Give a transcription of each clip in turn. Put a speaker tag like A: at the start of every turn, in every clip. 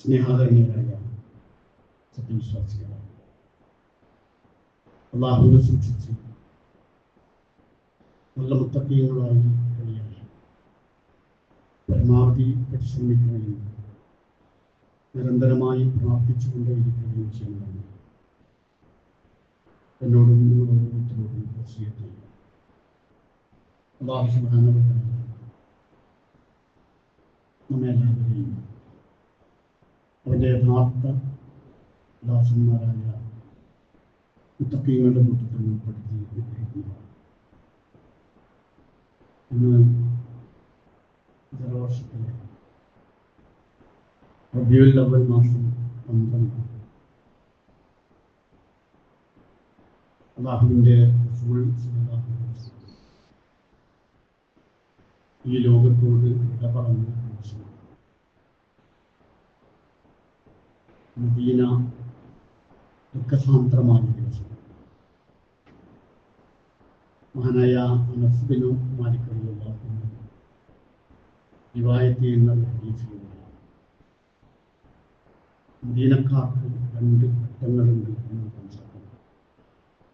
A: സ്നേഹാദരണീയരായ സത്യവിശ്വാസികളാണ്. അള്ളാഹുവിനെ സൂക്ഷിച്ച് നല്ല മുത്തഖീങ്ങളായി കഴിയാൻ പരമാവധി പരിശ്രമിക്കുകയും നിരന്തരമായി പ്രാർത്ഥിച്ചുകൊണ്ടേയിരിക്കുകയും ചെയ്യുന്നതാണ് എന്നോടും ഓരോരുത്തരോടും വസിയത്ത് ചെയ്യുക. അള്ളാഹു സുബ്ഹാനഹു വ തആല നമ്മെ എല്ലാവരെയും അവൻ്റെ യഥാർത്ഥ ദാസന്മാരായ മുത്തഖീങ്ങളുടെ കൂട്ടത്തിൽ ഉൾപ്പെടുത്തി അനുഗ്രഹിക്കുക. ഇന്ന് ജലവർഷത്തിലെ റബീഉൽ അവ്വൽ മാസം 12 അല്ലാഹുവിൻ്റെ റസൂൽ സല്ലല്ലാഹു അലൈഹി വസല്ലം ഈ ലോകത്തോട് വിട പറഞ്ഞ ദിവസം മദീന ദുഃഖസാന്ദ്രമായ ദിവസം. മഹാനായ അനസ് ബിൻ മാലിക് റളിയല്ലാഹു അൻഹു റിവായത്ത് ചെയ്യുന്ന ഹദീസിലൂടെ മദീനക്കാർക്ക് 2 ഘട്ടങ്ങളുണ്ട് എന്ന് മനസ്സിലാക്കുന്നു.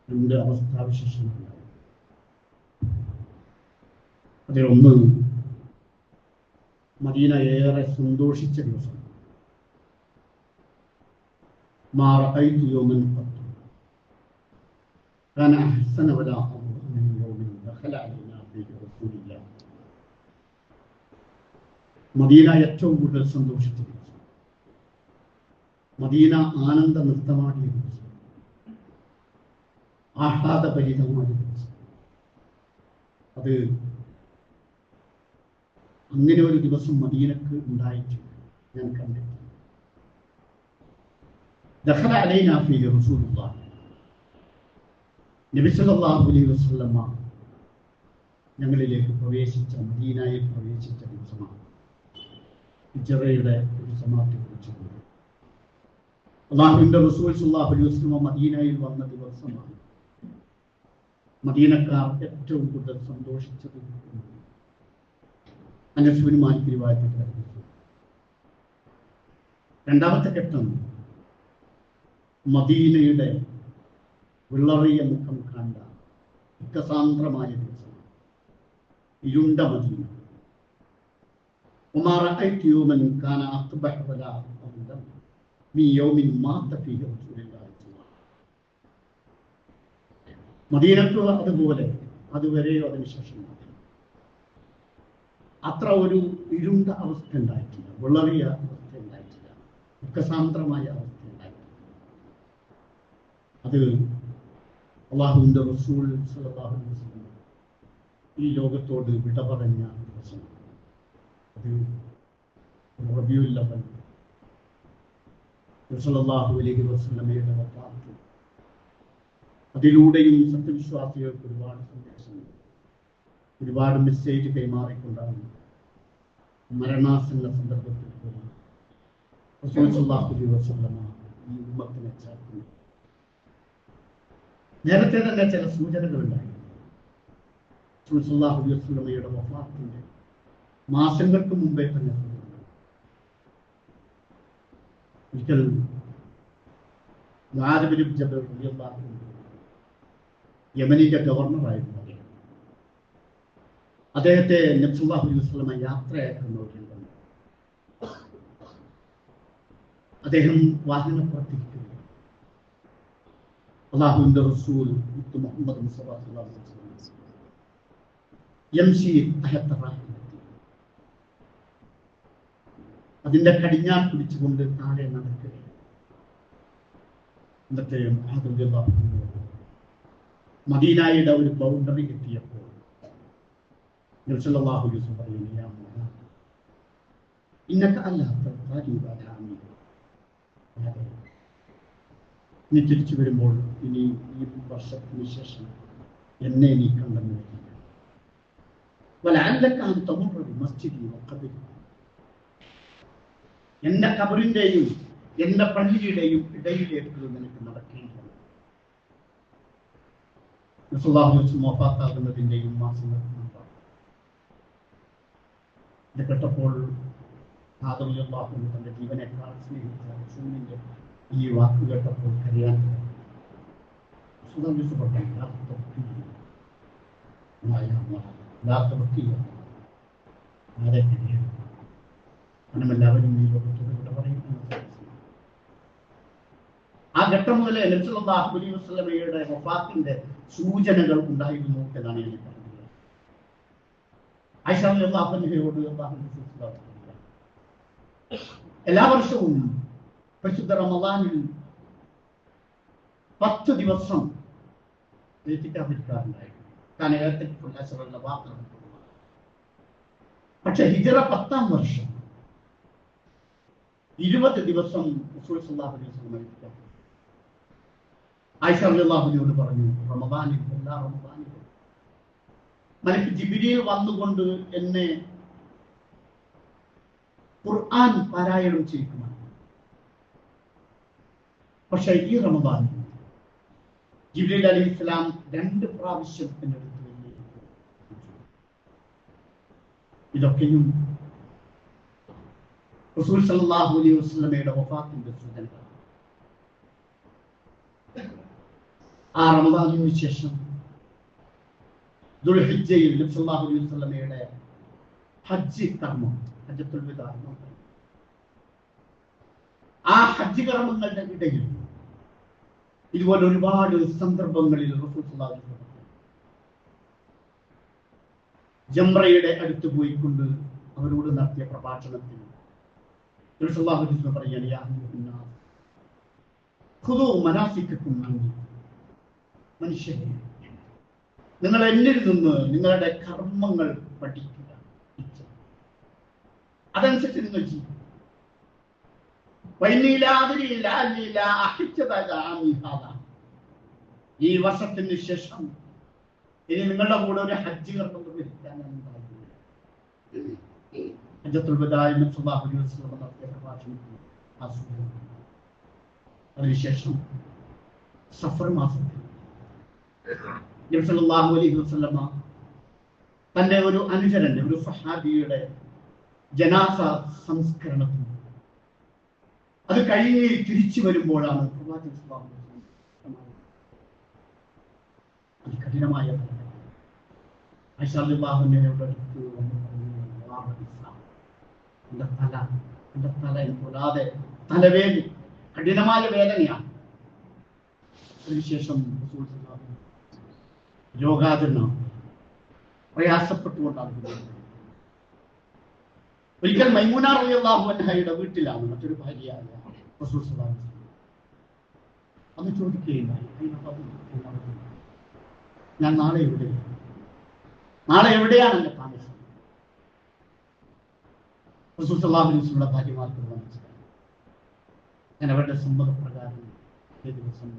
A: 2 അവസ്ഥാവിശേഷങ്ങളുണ്ടായി. അതിലൊന്ന് മദീന ഏറെ സന്തോഷിച്ച ദിവസം. ما رأيت يوما قط كان أحسن ولا أفضل من يوم دخل علينا فيه رسول الله. മദീന ഏറ്റവും കൂടുതൽ സന്തോഷിച്ച ദിവസം, മദീന ആനന്ദ നൃത്തമാടിയ ദിവസം, ആഹ്ലാദഭരിതമായ ദിവസം. അത് അങ്ങനെ ഒരു ദിവസം മദീനക്ക് ഉണ്ടായിട്ടില്ല, ഞാൻ കണ്ടിട്ടില്ല. ദഖല അലൈനാ ഫീഹി റസൂലുള്ളാഹി, നബി സല്ലല്ലാഹു അലൈഹി വസല്ലമ ഞങ്ങളിലേക്ക് പ്രവേശിച്ച, മദീനയിൽ പ്രവേശിച്ച ദിവസമാണ്. ഹിജ്റയുടെ ഒരു സമാപ്തിയെക്കുറിച്ചുകൊണ്ട് അല്ലാഹുവിൻ്റെ റസൂൽ സല്ലല്ലാഹു അലൈഹി വസല്ലമ മദീനയിൽ വന്ന ദിവസമാണ് മദീനക്കാർ ഏറ്റവും കൂടുതൽ സന്തോഷിച്ചത്. അനസ് ബിൻ മാലിക് റിവായത്ത് ചെയ്തു. രണ്ടാമത്തെ ഘട്ടം മദീനയുടെ വിളറിയ മുഖം കണ്ട ദുഃഖസാന്ദ്രമായ ദിവസമാണ്, ഇരുണ്ട മദീന. وما رأيت يوما كان أقبح ولا أظلم من يوم مات فيه رسول الله صلى الله عليه وسلم. മദീനക്ക് അതുപോലെ അതുവരെയോ അതിനുശേഷം അത്ര ഒരു ഇരുണ്ട അവസ്ഥ ഉണ്ടായിട്ടില്ല, വിളറിയ അവസ്ഥ ഉണ്ടായിട്ടില്ല, ദുഃഖസാന്ദ്രമായ അവസ്ഥ ഉണ്ടായിട്ടില്ല. അത് അല്ലാഹുവിൻ്റെ റസൂൽ സല്ലല്ലാഹു അലൈഹി വസല്ലം ഈ ലോകത്തോട് വിട പറഞ്ഞ ദിവസമാണ്. അത് റബീഉൽ അവ്വൽ സല്ലല്ലാഹു അലൈഹി വസല്ലമയുടെ വഫാത്ത്. അതിലൂടെയും സത്യവിശ്വാസികൾക്ക് ഒരുപാട് സന്ദേശങ്ങൾ, ഒരുപാട് മെസ്സേജ് കൈമാറിക്കൊണ്ടാണ് മരണാസന്ന സന്ദർഭത്തിൽ പോലും റസൂൽ സല്ലല്ലാഹു അലൈഹി വസല്ലമ ഈ ഉമ്മത്തിനെ ചേർക്കുന്നത്. നേരത്തെ തന്നെ ചില സൂചനകളുണ്ടായി. റസൂൽ സല്ലല്ലാഹു അലൈഹി വസല്ലമയുടെ വഫാത്തിന്റെ മാസങ്ങൾക്ക് മുമ്പേ തന്നെ ഒരിക്കൽ മുആദ് ബിൻ ജബൽ റളിയല്ലാഹു അൻഹു യമനിലെ ഗവർണറായിരുന്നു. അദ്ദേഹത്തെ നബി സല്ലല്ലാഹു അലൈഹി വസല്ലമ യാത്രയാക്കുന്നവരുണ്ട്. അദ്ദേഹം വാഹനപ്പുറത്തിരിക്കുന്നു. അല്ലാഹുവിൻ്റെ റസൂൽ മുഹമ്മദ് മുസ്തഫ സല്ലല്ലാഹു അലൈഹി വസല്ലം യംശി തഹത്ത റാഹിലത്തി, അതിൻ്റെ കടിഞ്ഞാൺ പിടിച്ചുകൊണ്ട് താഴെ നടക്കുകയാണ്. എന്നിട്ട് മദീനയുടെ ഒരു ബൗണ്ടറി എത്തിയപ്പോൾ നബി സല്ലല്ലാഹു അലൈഹി വസല്ലം പറയുന്നു, യാ മുആദ് ഇന്നക അല്ലാ തഖാദിബ അലാമി, നീ തിരിച്ചു വരുമ്പോൾ ഇനി ഈ വർഷത്തിന് ശേഷം എന്നെ നീ കണ്ടെന്ന് വരില്ല. വലഅല്ലക അൻ തമുറ ബിമസ്ജിദി വഖബ്രി, എന്റെ ഖബറിന്റെയും എന്റെ പള്ളിയുടെയും ഇടയിലേക്ക് നിനക്ക് നടക്കേണ്ടി വന്നു. റസൂലുള്ളാഹി വഫാത്താകുന്നതിൻ്റെയും മാസങ്ങൾക്ക് മുമ്പാണ്. ഇത് കേട്ടപ്പോൾ ആദം റളിയല്ലാഹു അൻഹു തന്റെ ജീവനേക്കാൾ സ്നേഹിച്ചു. ഈ വാക്ക് കേട്ടപ്പോൾ കരയാൻ എല്ലാവരും ഈ ലോകത്തോട് പറയുന്നത്. ആ ഘട്ടം മുതൽ നബി സല്ലല്ലാഹു അലൈഹി വസല്ലമയുടെ വഫാത്തിന്റെ സൂചനകൾ ഉണ്ടായിരുന്നു എന്നാണ് എനിക്ക് പറഞ്ഞത്. ആയിഷ റളിയല്ലാഹു അൻഹയോട് എല്ലാ വർഷവും പരിശുദ്ധ റമദാനിൽ 10 ദിവസം പക്ഷെ ഹിജറ 10-ാം വർഷം 20 ദിവസം റസൂൽ സല്ലല്ലാഹു അലൈഹി വസല്ലം ആയിഷ റളിയല്ലാഹു അൻഹയോട് പറഞ്ഞു, റമദാനിൽ എല്ലാ റമദാനിലും മലക്ക് ജിബ്രീൽ വന്നുകൊണ്ട് എന്നെ ഖുർആൻ പാരായണം ചെയ്യിക്കുമാണ്. പക്ഷെ ഈ റമദാൻ ജിബ്രീൽ അലൈഹിസ്സലാം 2 പ്രാവശ്യം എന്നെടുത്ത് ഇതൊക്കെയും റസൂൽ സല്ലല്ലാഹു അലൈഹി വസല്ലമയുടെ വഫാത്തിന്റെ സൂചനകളാണ്. ആ റമദാനിന് ശേഷം ദുൽഹിജ്ജയിൽ നബി സല്ലല്ലാഹു അലൈഹി വസല്ലമയുടെ ഹജ്ജ് കർമ്മം, ഹജ്ജത്തുൽ വിദാ, ആ ഹജ്ജ് കർമ്മങ്ങളുടെ ഇടയിൽ ഇതുപോലെ ഒരുപാട് സന്ദർഭങ്ങളിൽ റസൂൽ സല്ലല്ലാഹു അലൈഹി വസല്ലം ജംറയുടെ അടുത്ത് പോയിക്കൊണ്ട് അവരോട് നടത്തിയ പ്രഭാഷണത്തിൽ നബി സല്ലല്ലാഹു അലൈഹി വസല്ലം പറയുകയാണ്, യാ അയ്യുഹന്നാസ് ഖുദൂ മനാസിക്കക്കും അന്നി, മനുഷ്യരെ നിങ്ങൾ എന്നിൽ നിന്ന് നിങ്ങളുടെ കർമ്മങ്ങൾ പഠിക്കുക, അതനുസരിച്ച് നിങ്ങൾ ചെയ്യും. ഈ വർഷത്തിന് ശേഷം ഇനി നിങ്ങളുടെ കൂടെ ഒരു ഹജ്ജ് കർമ്മം വരുത്താൻ ഹജ്ജത്തുൽ വദാഇ സല്ലല്ലാഹു അലൈഹി വസല്ലം നടത്തിയ പ്രഭാഷണത്തിൽ അതിനുശേഷം സഫർ മാസത്തിൽ നബി സല്ലല്ലാഹു അലൈഹി വസല്ലം തന്റെ ഒരു അനുചരന്റെ, ഒരു സഹാബിയുടെ ജനാസ സംസ്കരണത്തിന് അത് കഴിഞ്ഞ് തിരിച്ചു വരുമ്പോഴാണ് കഠിനമായ ആയിഷ റളിയല്ലാഹു അൻഹയുടെ അടുത്ത് വന്ന് എന്റെ തല കൂടാതെ തലവേദന, കഠിനമായ വേദനയാണ്. അതിനുശേഷം രോഗാചരണം പ്രയാസപ്പെട്ടുകൊണ്ടാണ്. ഒരിക്കൽ മൈമൂന റളിയല്ലാഹു അൻഹയുടെ വീട്ടിലാണ് മറ്റൊരു ഭാര്യയായ റസൂൽ സല്ലല്ലാഹു അലൈഹി വസല്ലം. അന്ന് ചോദിക്കുകയുണ്ടായി, ഞാൻ നാളെ എവിടെയാണ് എന്റെ താമസം? റസൂൽ സല്ലല്ലാഹു അലൈഹി വസല്ലം ഭാര്യമാർക്ക് മനസ്സിലായി. ഞാൻ അവരുടെ സമ്മതപ്രകാരം ദിവസം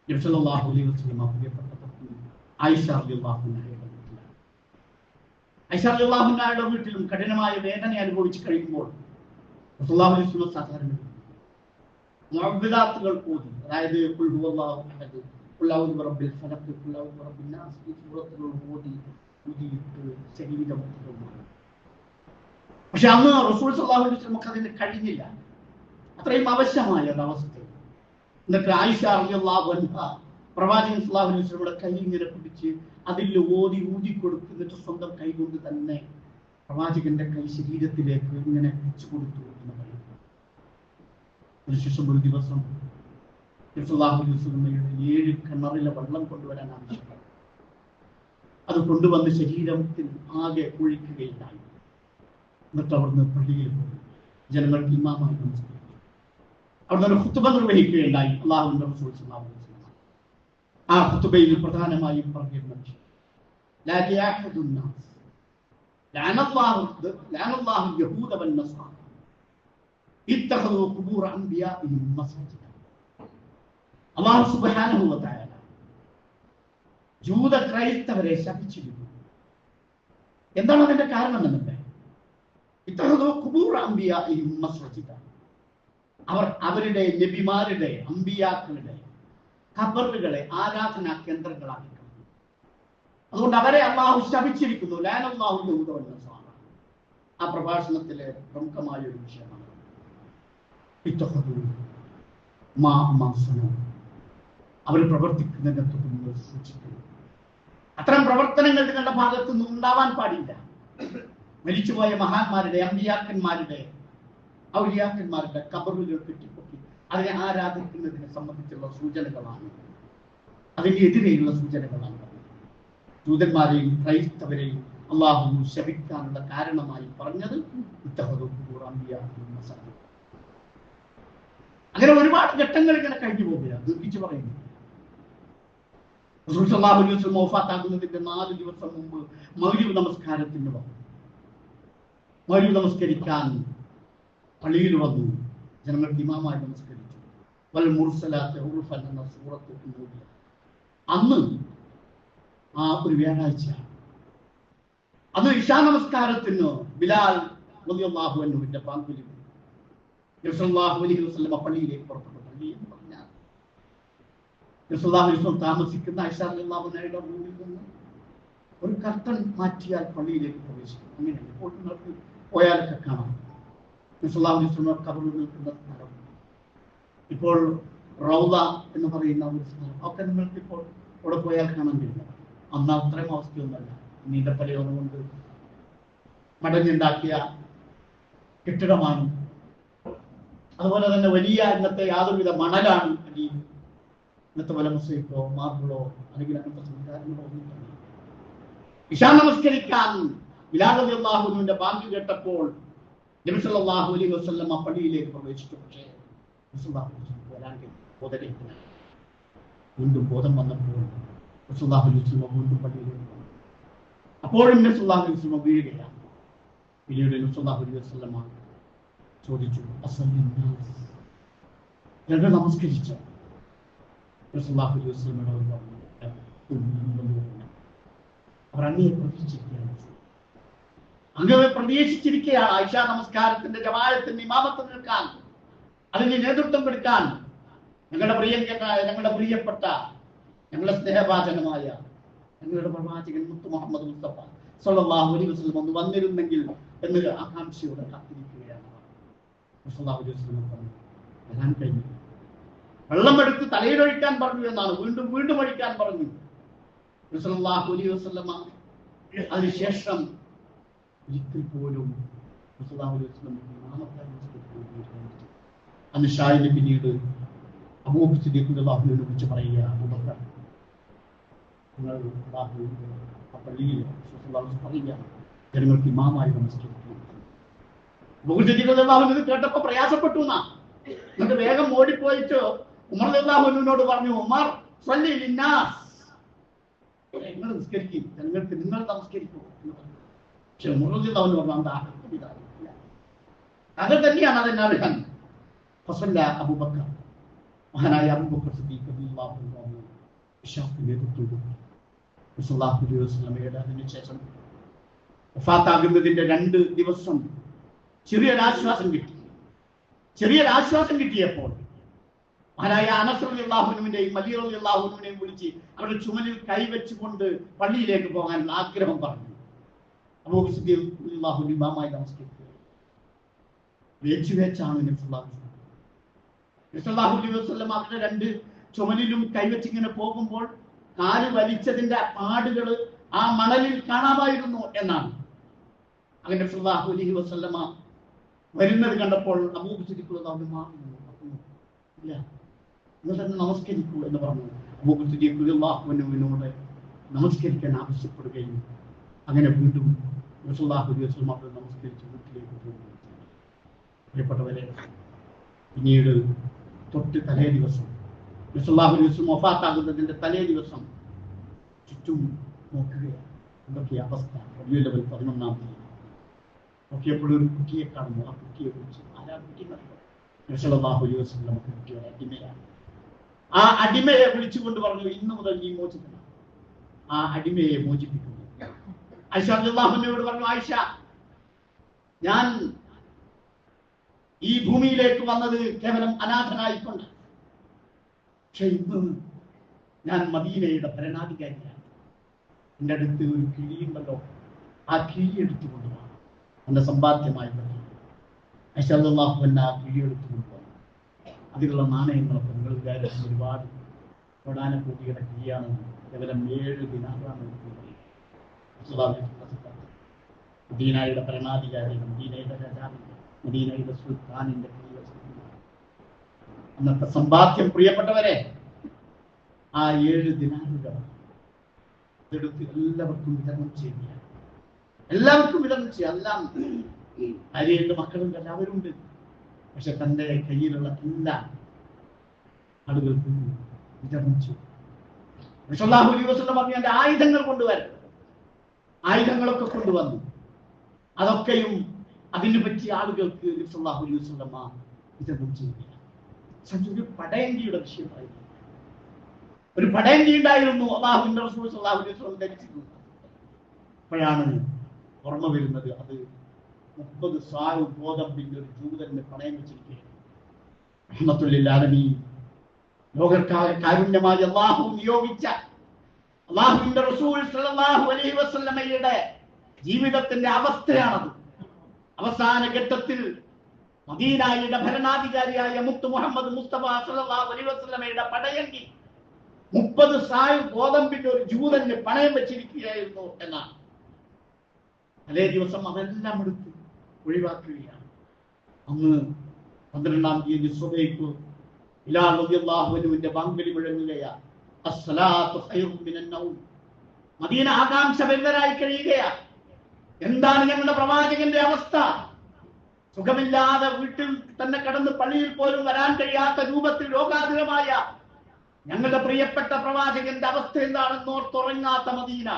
A: നബി സല്ലല്ലാഹു അലൈഹി വസല്ലം പ്രിയപ്പെട്ട ആയിഷ റളിയല്ലാഹു അൻഹയുടെ വീട്ടിലാണ്. ആയിഷ റളിയല്ലാഹു അൻഹയുടെ വീട്ടിലും കഠിനമായ വേദന അനുഭവിച്ചു കഴിയുമ്പോൾ റസൂലുള്ളാഹി സ്വല്ലല്ലാഹു അലൈഹി വസല്ലം സാധാരണ മുഅവ്വിദാത്തുകൾ ഓതി, അതായത് ഖുൽ ഹുവല്ലാഹു അഹദ്, ഖുൽ അഊദു ബിറബ്ബിൽ ഫലഖ്, ഖുൽ അഊദു ബിറബ്ബിൻ നാസ്, ഈ സൂറത്തുകൾ ഓതി ശരീരം. പക്ഷെ അന്ന് റസൂൽ സല്ലല്ലാഹു അലൈഹി വസല്ലം അതിന് കഴിഞ്ഞില്ല, അത്രയും ആവശ്യമായ ഒരവസ്ഥ. എന്നിട്ട് ആയിഷ റളിയല്ലാഹു അൻഹ പ്രവാചകൻ സല്ലല്ലാഹു അലൈഹി വസല്ലമയുടെ കൈ ഇങ്ങനെ പിടിച്ച് അതിൽ ഊതി കൊടുത്തിട്ട് സ്വന്തം കൈ കൊണ്ട് തന്നെ പ്രവാചകന്റെ കൈ ശരീരത്തിലേക്ക് ഇങ്ങനെ വെച്ചു കൊടുത്തു എന്ന് പറയുന്നു. അതിനുശേഷം ഒരു ദിവസം സല്ലല്ലാഹു അലൈഹി വസല്ലമയുടെ 7 കിണറിലെ വെള്ളം കൊണ്ടുവരാൻ ആവശ്യപ്പെട്ടു. അത് കൊണ്ടുവന്ന് ശരീരത്തിൽ ആകെ ഒഴിക്കുകയുണ്ടായി. എന്നിട്ട് അവിടുന്ന് പള്ളിയിൽ പോയി ജനങ്ങൾക്ക് ഇമാമായി നമസ്കരിച്ചു. അവിടുന്ന് ഒരു ഖുത്ബ നിർവഹിക്കുകയുണ്ടായി അല്ലാഹുവിന്റെ റസൂൽ സല്ലല്ലാഹു അലൈഹി വസല്ലം. ആ ഖുത്ബയിൽ പ്രധാനമായും പറഞ്ഞിരുന്നത് ലാ യഅഖുദുൻ നാസ് ലഅനല്ലാഹു യഹൂദ വന്നസ്റാ ഇത്തഖദു ഖുബൂറ അൻബിയാഇഹിം മസാജിദ. അല്ലാഹു സുബ്ഹാനഹു വ തആല ജൂത ക്രൈസ്തവരെ ശപിച്ചിരുന്നു. എന്താണ് അതിന്റെ കാരണം എന്നുണ്ട്? ഇത്തഖദു ഖുബൂറ അൻബിയാഇഹിം മസാജിദ. അവർ അവരുടെ നബിമാരുടെ, അമ്പിയാക്കളുടെ ഖബറുകളെ ആരാധനാ കേന്ദ്രങ്ങളാക്കി. അതുകൊണ്ട് അവരെ അല്ലാഹു ശപിച്ചിരിക്കുന്നു. ലഅനല്ലാഹു യഹൂദ വന്നസ്റാ. ആ പ്രഭാഷണത്തിലെ പ്രമുഖമായ ഒരു വിഷയമാണ്. അവർ പ്രവർത്തിക്കുന്നതിനെ തുടർന്ന് സൂക്ഷിക്കുന്നു. അത്തരം പ്രവർത്തനങ്ങൾ നിങ്ങളുടെ ഭാഗത്തു നിന്നും ഉണ്ടാവാൻ പാടില്ല. മരിച്ചുപോയ മഹാന്മാരുടെ, അമ്പിയാക്കന്മാരുടെ, ഔലിയാക്കന്മാരുടെ ഖബറുകൾ കെട്ടിപ്പൊക്കി അതിനെ ആരാധിക്കുന്നതിനെ സംബന്ധിച്ചുള്ള സൂചനകളാണ്, അതിനെതിരെയുള്ള സൂചനകളാണ്. ജൂതന്മാരെയും ക്രൈസ്തവരെയും അള്ളാഹു ശപിക്കാനുള്ള കാരണമായി പറഞ്ഞത് അങ്ങനെ ഒരുപാട് ഘട്ടങ്ങൾ ഇങ്ങനെ കഴിഞ്ഞു പോവുകയാണ്. ദീർഘിച്ചു പറയുന്നു, വഫാത്താകുന്നതിന്റെ 4 ദിവസം മുമ്പ് മഗ്‌രിബ് നമസ്കാരത്തിന് വന്നു. മഗ്‌രിബ് നമസ്കരിക്കാൻ പള്ളിയിൽ വന്നു. ജനങ്ങൾക്ക് ഇമാമായി നമസ്കരിച്ചു. വൽ മുർസലാത്ത് ഉർഫൻ എന്ന സൂറത്ത് ഓതി. അന്ന് ആ ഒരു വ്യാഴാഴ്ച, അന്ന് ഇശാ നമസ്കാരത്തിന് ബിലാൽ റളിയല്ലാഹു അൻഹുവിന്റെ ബാങ്ക് വിളി. നബി സല്ലല്ലാഹു അലൈഹി വസല്ലം പള്ളിയിലേക്ക് പുറപ്പെട്ടു. പള്ളി എന്ന് പറഞ്ഞാൽ നബി സല്ലല്ലാഹു അലൈഹി വസല്ലം താമസിക്കുന്ന ആയിഷ റളിയല്ലാഹു അൻഹയുടെ റൂമിൽ നിന്ന് ഒരു കർട്ടൻ മാറ്റിയാൽ പള്ളിയിലേക്ക് പ്രവേശിക്കും. അങ്ങനെയാണ് ഇപ്പോൾ നിങ്ങൾക്ക് പോയാലൊക്കെ കാണാം. നബി സല്ലല്ലാഹു അലൈഹി വസല്ലം ഖബറിൽ നിൽക്കുന്ന സ്ഥലം, ഇപ്പോൾ റൗദ എന്ന് പറയുന്ന ഒരു സ്ഥലം ഒക്കെ നിങ്ങൾക്ക് ഇപ്പോൾ അവിടെ പോയാൽ കാണാൻ കഴിയും. അന്ന് അത്രയും അവസ്ഥയൊന്നുമല്ല. നീന്തപ്പലയൊന്നും കൊണ്ട് മടഞ്ഞുണ്ടാക്കിയ കെട്ടിടമാണ്. അതുപോലെ തന്നെ വലിയ ഇന്നത്തെ യാതൊരുവിധ മണലാണ് അടിയിൽ. ഇന്നത്തെ പോലെ മൊസൈക്കോ മാർബിളോ അല്ലെങ്കിൽ അങ്ങനത്തെ സംവിധാനങ്ങളോ ഒന്നും തന്നെ. ഇശാ നമസ്കരിക്കാൻ ബിലാൽ റളിയല്ലാഹു അൻഹുവിന്റെ ബാങ്ക് കേട്ടപ്പോൾ നബി സല്ലല്ലാഹു അലൈഹി വസല്ലം ആ പള്ളിയിലേക്ക് പ്രവേശിച്ചു. പക്ഷേ വീണ്ടും ബോധം വന്നപ്പോൾ റസൂലുള്ളാഹി സ്വല്ലല്ലാഹു അലൈഹി വസല്ലം വീണ്ടും പള്ളിയിലേക്ക് വന്നു. അപ്പോഴും നബി സല്ലല്ലാഹു അലൈഹി വസല്ലം വീഴുകയാണ്. പിന്നീട് നബി സല്ലല്ലാഹു അലൈഹി വസല്ലം ചോദിച്ചു, ഞങ്ങൾ നമസ്കരിച്ചോ? റസൂലുള്ളാഹി അലൈഹി വസല്ലം പറഞ്ഞു, അവർ അങ്ങയെ പ്രതീക്ഷിച്ചിരിക്കുകയാണ്. അങ്ങയെ പ്രതീക്ഷിച്ചിരിക്കുകയാണ്. ആയിഷ നമസ്കാരത്തിന്റെ ജമാഅത്തിന്റെ ഇമാമത്ത് നിൽക്കാൻ, അതിന് നേതൃത്വം കൊടുക്കാൻ ഞങ്ങളുടെ പ്രിയപ്പെട്ട, ഞങ്ങളുടെ സ്നേഹഭാജനമായ ഞങ്ങളുടെ പ്രവാചകൻ മുത്ത് മുഹമ്മദ് മുസ്തഫ സ്വല്ലല്ലാഹു അലൈഹി വസല്ലം ഒന്ന് വന്നിരുന്നെങ്കിൽ എന്ന് ആകാംക്ഷയോടെ കാത്തിരിക്കുകയാണ്. റസൂലുള്ളാഹി അലൈഹി വസല്ലം പറഞ്ഞു, വരാൻ കഴിഞ്ഞു. വെള്ളം എടുത്ത് തലയിലൊഴിക്കാൻ പറഞ്ഞു എന്നാണ്. വീണ്ടും വീണ്ടും ഒഴിക്കാൻ പറഞ്ഞു. റസൂലുള്ളാഹി അലൈഹി വസല്ലം അതിനുശേഷം ഒരിക്കൽ പോലും റസൂലുള്ളാഹി അലൈഹി വസല്ലം അന്ന് ഷായിന് പിന്നീട് അബൂബക്കർ സിദ്ദീഖ് റളിയല്ലാഹുവിനെ കുറിച്ച് പറയുക, അബൂബക്കർ നിങ്ങൾ ആ പള്ളിയിൽ പറയുക ജനങ്ങൾക്ക് ഇമാമായി നമസ്കരിക്കുന്നു. അബൂബക്കർ സിദ്ദീഖ് റളിയല്ലാഹു അൻഹു കേട്ടപ്പോൾ പ്രയാസപ്പെട്ടു എന്നാ. എന്നിട്ട് വേഗം ഓടിപ്പോയിട്ട് ഉമർ റളിയല്ലാഹു അൻഹുവിനോട് പറഞ്ഞു, ഉമർ സ്വല്ലി ലിന്നാസ്, നിങ്ങൾ നിസ്കരിക്കും, ജനങ്ങൾക്ക് നിങ്ങൾ നമസ്കരിക്കൂ എന്ന് പറഞ്ഞു. പക്ഷെ ഉമർ റളിയല്ലാഹു അൻഹു പറഞ്ഞു, അത് തന്നെയാണ് അതിന്റെ അർഹൻ. ഫസല്ല അബൂബക്കർ, മഹാനായ അബൂബക്കർ സിദ്ദീഖ് റളിയല്ലാഹു അൻഹു ഇശാക്ക് നേതൃത്വം കൊടുത്തു. റസൂലുള്ളാഹി അലൈഹി വസല്ലമയുടെ അതിനുശേഷം വഫാത്താകുന്നതിന്റെ 2 ദിവസം ചെറിയൊരാശ്വാസം കിട്ടിയപ്പോൾ മഹാനായ അനസ് റളിയല്ലാഹു അൻഹുവിനെയും അലി റളിയല്ലാഹു അൻഹുവിനെയും വിളിച്ച് അവരുടെ ചുമലിൽ കൈവച്ചുകൊണ്ട് പള്ളിയിലേക്ക് പോകാനുള്ള ആഗ്രഹം പറഞ്ഞു. അബൂബക്കർ സിദ്ദീഖ് റളിയല്ലാഹു അൻഹു ഇമാമായി നമസ്കരിക്കുക. വേച്ചാണ് നബി സല്ലല്ലാഹു അലൈഹി വസല്ലം അവരുടെ 2 ചുമലിലും കൈവച്ചിങ്ങനെ പോകുമ്പോൾ കാല് വലിച്ചതിന്റെ പാടുകൾ ആ മണലിൽ കാണാമായിരുന്നു എന്നാണ്. അങ്ങനെ നബി സല്ലല്ലാഹു അലൈഹി വസല്ലം വരുന്നത് കണ്ടപ്പോൾ അബൂബക്കർ സിദ്ദീഖ് റളിയല്ലാഹു അൻഹു ഇല്ല, നിങ്ങൾ തന്നെ നമസ്കരിക്കൂ എന്ന് പറഞ്ഞു. അബൂബക്കർ സിദ്ദീഖ് റളിയല്ലാഹു അൻഹുവിനോട് നമസ്കരിക്കാൻ ആവശ്യപ്പെടുകയും അങ്ങനെ വീണ്ടും നബി സല്ലല്ലാഹു അലൈഹി വസല്ലം അവരെ നമസ്കരിച്ച് വീട്ടിലേക്ക് പോകുന്നു. പ്രിയപ്പെട്ടവരെ, പിന്നീട് തൊട്ട് തലേ ദിവസം നബി സല്ലല്ലാഹു അലൈഹി വസല്ലം വഫാത്താകുന്നതിന്റെ തലേ ദിവസം ചുറ്റും നോക്കുകയാണ്. എന്തൊക്കെ അവസ്ഥ. റബീഉൽ അവ്വൽ 11-ാം തീയതി നോക്കിയപ്പോഴും ഒരു കുട്ടിയെ കാണുന്നു. ആ കുട്ടിയെ കുറിച്ച് ആരാ കുട്ടി? നബി സല്ലല്ലാഹു അലൈഹി വസല്ലം കുട്ടിയുടെ അടിമയാണ്. ആ അടിമയെ വിളിച്ചുകൊണ്ട് പറഞ്ഞു, ഇന്നു മുതൽ നീ മോചിതനാണ്. ആ അടിമയെ മോചിപ്പിക്കുന്നു. ആയിഷ റളിയല്ലാഹു അൻഹയോട് പറഞ്ഞു, ആയിഷ, ഞാൻ ഈ ഭൂമിയിലേക്ക് വന്നത് കേവലം അനാഥനായിക്കൊണ്ട്, പക്ഷെ ഇന്ന് ഞാൻ മദീനയുടെ ഭരണാധികാരിയാണ്. എൻ്റെ അടുത്ത് ഒരു കിഴിയുണ്ടല്ലോ, ആ കിഴി എടുത്തുകൊണ്ടുപോകാം. എൻ്റെ സമ്പാദ്യമായി ആയിഷ റളിയല്ലാഹു അൻഹ ആ കിഴി എടുത്തുകൊണ്ടുപോകും. അതിലുള്ള നാണയങ്ങളൊക്കെ നിങ്ങൾ വിചാരിച്ച് ഒരുപാട് പ്രധാന കൂട്ടി കിടക്കുകയാണ്. കേവലം 7 ദിനാറാണ്. മദീനയുടെ ഭരണാധികാരി, മദീനയുടെ രാജാവിന്റെ, മദീനയുടെ സുൽത്താനിന്റെ അന്നത്തെ സമ്പാദ്യം. പ്രിയപ്പെട്ടവരെ, ആ 7 ദിനാറുകൾ എടുത്ത് എല്ലാവർക്കും വിതരണം ചെയ്യുക. എല്ലാവർക്കും വിതരണം ചെയ്യുക. എല്ലാം ഭാര്യയുടെ മക്കളും എല്ലാവരും ഉണ്ട്. പക്ഷെ തൻ്റെ കയ്യിലുള്ള എല്ലാ ആളുകൾക്കും വിതരണം ചെയ്യും. സല്ലല്ലാഹു അലൈഹി വസല്ലം പറഞ്ഞു, എൻ്റെ ആയുധങ്ങൾ കൊണ്ടുവരണം. ആയുധങ്ങളൊക്കെ കൊണ്ടുവന്നു. അതൊക്കെയും അതിനെ പറ്റിയ ആളുകൾക്ക് സല്ലല്ലാഹു അലൈഹി വസല്ലം വിതരണം ചെയ്യുക. ഒരു പടയങ്കിയുടെ വിഷയമായിരുന്നു. ഒരു പടയങ്കി ഉണ്ടായിരുന്നു, അല്ലാഹുവിന്റെ റസൂൽ സല്ലല്ലാഹു അലൈഹി വസല്ലം ധരിച്ചിരുന്നത്. അപ്പോഴാണ് ഓർമ്മ വരുന്നത്, അത് 30 സാൽ ഗോതമ്പിന്റെ ഒരു ജൂതന് പണയം വെച്ചിരിക്കുകയാണ്. റഹ്മത്തുൽ ആലമീൻ, ലോകർക്കാകെ കാരുണ്യമായി അല്ലാഹു നിയോഗിച്ച അല്ലാഹുവിന്റെ റസൂൽ സല്ലല്ലാഹു അലൈഹി വസല്ലമയുടെ ജീവിതത്തിന്റെ അവസ്ഥയാണത്. അവസാന ഘട്ടത്തിൽ മദീനയുടെ ഭരണാധികാരിയായ മുത്ത് മുഹമ്മദ് മുസ്തഫ സല്ലല്ലാഹു അലൈഹി വസല്ലമയുടെ പടയങ്കി 30 സാൽ ഗോതമ്പിന്റെ ഒരു ജൂതന് പണയം വെച്ചിരിക്കുകയായിരുന്നു എന്നാണ്. അതേ ദിവസം അതെല്ലാം എടുത്ത് ഒഴിവാക്കുകയാണ്. അന്ന് 12-ാം തീയതി സുബൈക്ക് ബിലാൽ റളിയല്ലാഹു അൻഹുവിന്റെ ബാങ്ക് മുഴങ്ങുകയാണ്. അസ്സലാത്തു ഖൈറും മിനൻ നൗം. മദീന ആകാംക്ഷഭരിതരായി കഴിയുകയാണ്. എന്താണ് ഞങ്ങളുടെ പ്രവാചകന്റെ അവസ്ഥ? സുഖമില്ലാതെ വീട്ടിൽ തന്നെ കടന്ന് പള്ളിയിൽ പോലും വരാൻ കഴിയാത്ത രൂപത്തിൽ രോഗാതുരമായ ഞങ്ങളുടെ പ്രിയപ്പെട്ട പ്രവാചകന്റെ അവസ്ഥ എന്താണെന്ന് ഓർത്തുറങ്ങാത്ത മദീന.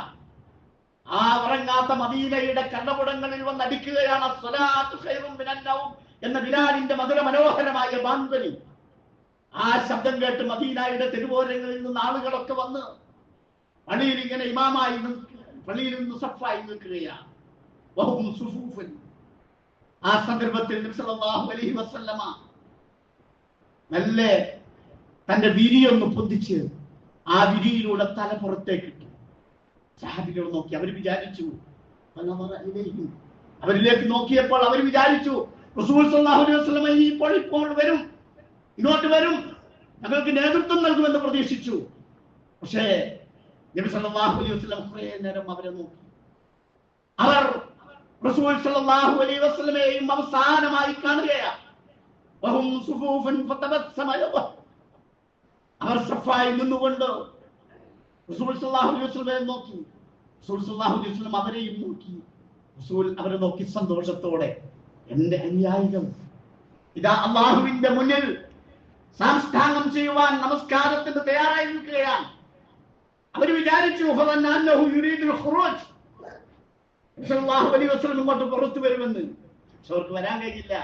A: ആ ഉറങ്ങാത്ത മദീനയുടെ കണ്ണപുടങ്ങളിൽ വന്നടിക്കുകയാണ് അസ്സലാത്തു ഖൈറും മിനൻ നൗം എന്ന ബിലാലിന്റെ മധുര മനോഹരമായ ബാങ്കുലി. ആ ശബ്ദം കേട്ട് മദീനയുടെ തെരുവോരങ്ങളിൽ നിന്ന് ആളുകളൊക്കെ വന്ന് പള്ളിയിൽ ഇങ്ങനെ ഇമാമായി പള്ളിയിൽ നിന്ന് സഫായി നിൽക്കുകയാണ്. വഹും സുഫൂഫൻ. ആ സന്ദർഭത്തിൽ നബി സല്ലല്ലാഹു അലൈഹി വസല്ലമ മെല്ലെ തന്റെ വിരിയൊന്ന് പൊന്തിച്ച് ആ വിരിയിലൂടെ തല പുറത്തേക്ക് ഇട്ടു. സഹാബികൾ നോക്കി. അവർ വിചാരിച്ചു, അവരിലേക്ക് നോക്കിയപ്പോൾ അവർ വിചാരിച്ചു, റസൂൽ സല്ലല്ലാഹു അലൈഹി വസല്ലമ ഇപ്പോൾ വരും, ഇങ്ങോട്ട് വരും, ഞങ്ങൾക്ക് നേതൃത്വം നൽകുമെന്ന് പ്രതീക്ഷിച്ചു. പക്ഷേ നബി സല്ലല്ലാഹു അലൈഹി വസല്ലം കുറേ നേരം അവരെ നോക്കി. അവർ റസൂൽ സല്ലല്ലാഹു അലൈഹി വസല്ലമയെയും അവസാനമായി കാണുകയാണ്. വഹും സുഫൂഫൻ ഫതബസ്സമ ലഹു. അവർ സഫായി നിന്നുകൊണ്ട് റസൂൽ സല്ലല്ലാഹു അലൈഹി വസല്ലമയെ നോക്കി. റസൂൽ സല്ലല്ലാഹു അലൈഹി വസല്ലം അവരെയും നോക്കി. റസൂൽ അവരെ നോക്കി സന്തോഷത്തോടെ, എന്റെ അനുയായികൾ ഇതാ അല്ലാഹുവിന്റെ മുന്നിൽ സാഷ്ടാംഗം ചെയ്യുവാൻ നമസ്കാരത്തിന് തയ്യാറായി നിൽക്കുകയാണ്. അവർ വിചാരിച്ചു ഫദന്നഹു യുരീദുൽ ഖുറൂജ്, സല്ലല്ലാഹു അലൈഹി വസല്ലം ഇങ്ങോട്ട് പുറത്തു വരുമെന്ന്. പക്ഷെ അവർക്ക് വരാൻ കഴിയില്ല.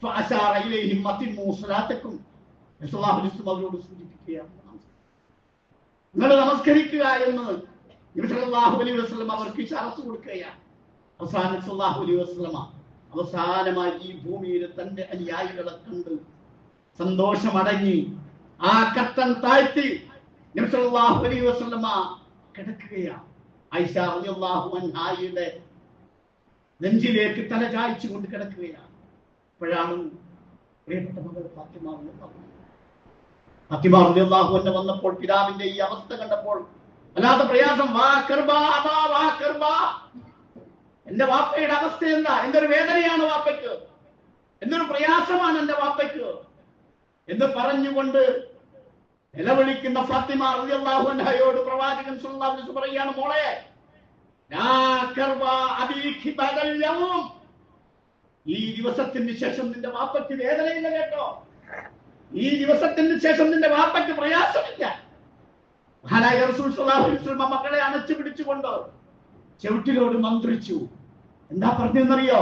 A: ഫഅശാറ ഇലൈഹിം മതിമു സ്വലാത്തക്കും. സല്ലല്ലാഹു അലൈഹി വസല്ലം അവരോട് സൂചിപ്പിക്കുകയാണ്, നിങ്ങൾ നമസ്കരിക്കുക എന്ന് നബി സല്ലല്ലാഹു അലൈഹി വസല്ലം അവർക്ക് ഇശാറത്ത് കൊടുക്കുകയാണ്. അവസാനം സല്ലല്ലാഹു അലൈഹി വസല്ലം അവസാനമായി ഈ ഭൂമിയിൽ തന്റെ അനുയായികളെ കണ്ട് സന്തോഷമടങ്ങി ആ കർട്ടൻ താഴ്ത്തി നബി സല്ലല്ലാഹു അലൈഹി വസല്ലം കിടക്കുകയാണ്. ആയിഷ റളിയല്ലാഹു അൻഹായുടെ നെഞ്ചിലേക്ക് തല ചായ്ച്ചുകൊണ്ട് കിടക്കുകയാണ്. അപ്പോഴാണ് പ്രിയപ്പെട്ട മകൾ ഫാത്തിമ റളിയല്ലാഹു അൻഹ വന്നപ്പോൾ, പിതാവിന്റെ ഈ അവസ്ഥ കണ്ടപ്പോൾ അല്ലാതെ പ്രയാസം, എന്റെ വാപ്പയുടെ അവസ്ഥ എന്താ, എന്തൊരു വേദനയാണ് വാപ്പയ്ക്ക്, എന്തൊരു പ്രയാസമാണ് എന്റെ വാപ്പയ്ക്ക് എന്ന് പറഞ്ഞുകൊണ്ട് നിലവിളിക്കുന്ന ഫാത്തിമ റളിയല്ലാഹു അൻഹയോട് പ്രവാചകൻ സല്ലല്ലാഹു അലൈഹി വസല്ലം പറയാണ്, മോളെ ഈ ദിവസത്തിന് ശേഷം നിന്റെ വാപ്പയ്ക്ക് വേദനയില്ല കേട്ടോ, ഈ ദിവസത്തിന് ശേഷം നിന്റെ വാപ്പയ്ക്ക് പ്രയാസമില്ല. മഹാനായ റസൂൽ സല്ലല്ലാഹു അലൈഹി വസല്ലം മക്കളെ അണച്ചു പിടിച്ചുകൊണ്ട് ചെവിട്ടിലോട് മന്ത്രിച്ചു. എന്താ പറഞ്ഞെന്നറിയോ?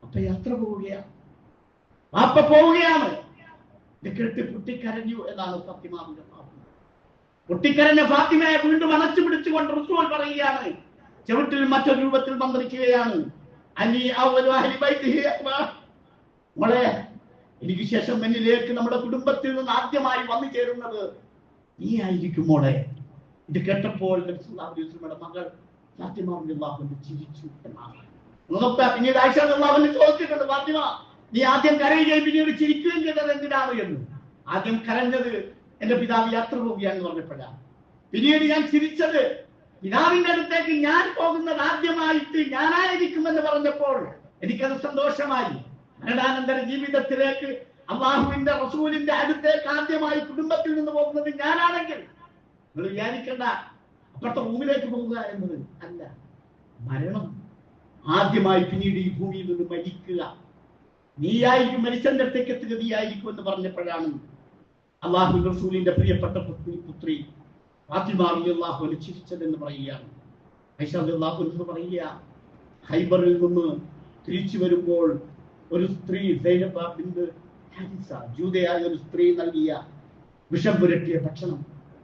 A: അപ്പ യാത്ര പോവുകയാണ്, വാപ്പ പോവുകയാണ്. കേട്ട് പൊട്ടിക്കരഞ്ഞു എന്നാണ് ഫാത്തിമയുടെ പൊട്ടിക്കരഞ്ഞ ഫാത്തിമയെ വീണ്ടും അണച്ചു പിടിച്ചുകൊണ്ട് റസൂൽ പറയുകയാണ്, ചെവിട്ടിൽ മറ്റൊരു രൂപത്തിൽ മന്ത്രിക്കുകയാണ്, അലി അവ്വലു അഹ്ലി ബൈതിഹി അക്ബർ. മോളെ, എനിക്ക് ശേഷം എന്നിലേക്ക് നമ്മുടെ കുടുംബത്തിൽ നിന്ന് ആദ്യമായി വന്നു ചേരുന്നത് നീ ആയിരിക്കും മോളെ. ഇത് കേട്ടപ്പോൾ നബി സല്ലല്ലാഹു അലൈഹി വസല്ലമയുടെ മകൾ ഫാത്തിമ റളിയല്ലാഹു അൻഹ ചിരിച്ചു എന്നാണ്. പിന്നീട് ആയിഷ റളിയല്ലാഹു അൻഹ ചോദിച്ചിട്ടുണ്ട്, ഫാത്തിമ നീ ആദ്യം കരയുകയും പിന്നീട് ചിരിക്കുകയും ചെയ്തത് എന്തിനാണ് എന്ന്. ആദ്യം കരഞ്ഞത് എന്റെ പിതാവ് യാത്ര പോവുകയാന്ന് പറഞ്ഞപ്പോഴാണ്. പിന്നീട് ഞാൻ ചിരിച്ചത് പിതാവിന്റെ അടുത്തേക്ക് ഞാൻ പോകുന്നത് ആദ്യമായിട്ട് ഞാനായിരിക്കുമെന്ന് പറഞ്ഞപ്പോൾ എനിക്കത് സന്തോഷമായി. മരണാനന്തര ജീവിതത്തിലേക്ക് അള്ളാഹുവിന്റെ റസൂലിന്റെ അടുത്തേക്ക് ആദ്യമായി കുടുംബത്തിൽ നിന്ന് പോകുന്നത് ഞാനാണെങ്കിൽ നിങ്ങൾ വിചാരിക്കേണ്ട അപ്പുറത്തെ റൂമിലേക്ക് പോകുക എന്നത് അല്ല. മരണം ആദ്യമായി, പിന്നീട് ഈ ഭൂമിയിൽ നിന്ന് മരിക്കുക. നീയായിരിക്കും മരിച്ചന്റെ അടുത്തേക്ക് എത്തുക, നീയായിരിക്കും എന്ന് പറഞ്ഞപ്പോഴാണ് അള്ളാഹു റസൂലിന്റെ പ്രിയപ്പെട്ട പുത്രി ഫാത്തിമ റളിയല്ലാഹു അൻഹ ചിരിച്ചതെന്ന് പറയുകയാണ്. ഐഷ റളിയല്ലാഹു അൻഹ പറയുക, ഖൈബറിൽ നിന്ന് തിരിച്ചു വരുമ്പോൾ ഒരു സ്ത്രീ സൈനബ ബിൻത് ഹാരിസ, ജൂതയായ ഒരു സ്ത്രീ നൽകിയ വിഷം പുരട്ടിയ ഭക്ഷണം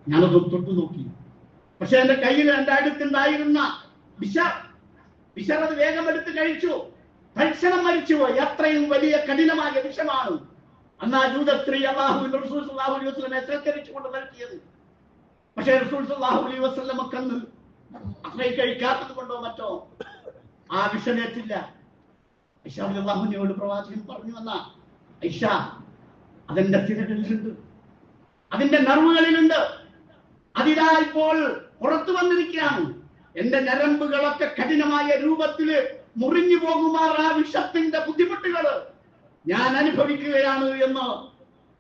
A: ഞാനത് തൊട്ടു നോക്കി. പക്ഷെ എന്റെ കയ്യിൽ എന്റെ അടുത്തുണ്ടായിരുന്ന വിഷർ അത് വേഗം എടുത്ത് കഴിച്ചു. ഭക്ഷണം മരിച്ചുപോയി. അത്രയും വലിയ കഠിനമായ വിഷമാണ് അന്ന് ആ ജൂത സ്ത്രീ അല്ലാഹുവിന്റെ റസൂൽ സ്വല്ലല്ലാഹു അലൈഹി വസല്ലമയെ സൽക്കരിച്ചുകൊണ്ട് നൽകിയത്. പക്ഷേ റസൂൽ സ്വല്ലല്ലാഹു അലൈഹി വസല്ലമക്ക് അന്ന് അത്രയും കഴിക്കാത്തത് കൊണ്ടോ മറ്റോ ആ വിഷമേറ്റില്ല. ഐഷ റളിയല്ലാഹു അൻഹയോട് പ്രവാചകൻ പറഞ്ഞു വന്ന, ഐഷ, അതിന്റെ തിരകളിലുണ്ട്, അതിന്റെ നർവുകളിലുണ്ട്, അതിതാ ഇപ്പോൾ പുറത്തു വന്നിരിക്കുകയാണ്. എന്റെ ഞരമ്പുകളൊക്കെ കഠിനമായ രൂപത്തില് മുറിഞ്ഞു പോകുമാർ ആ വിഷത്തിന്റെ ബുദ്ധിമുട്ടുകൾ ഞാൻ അനുഭവിക്കുകയാണ് എന്ന്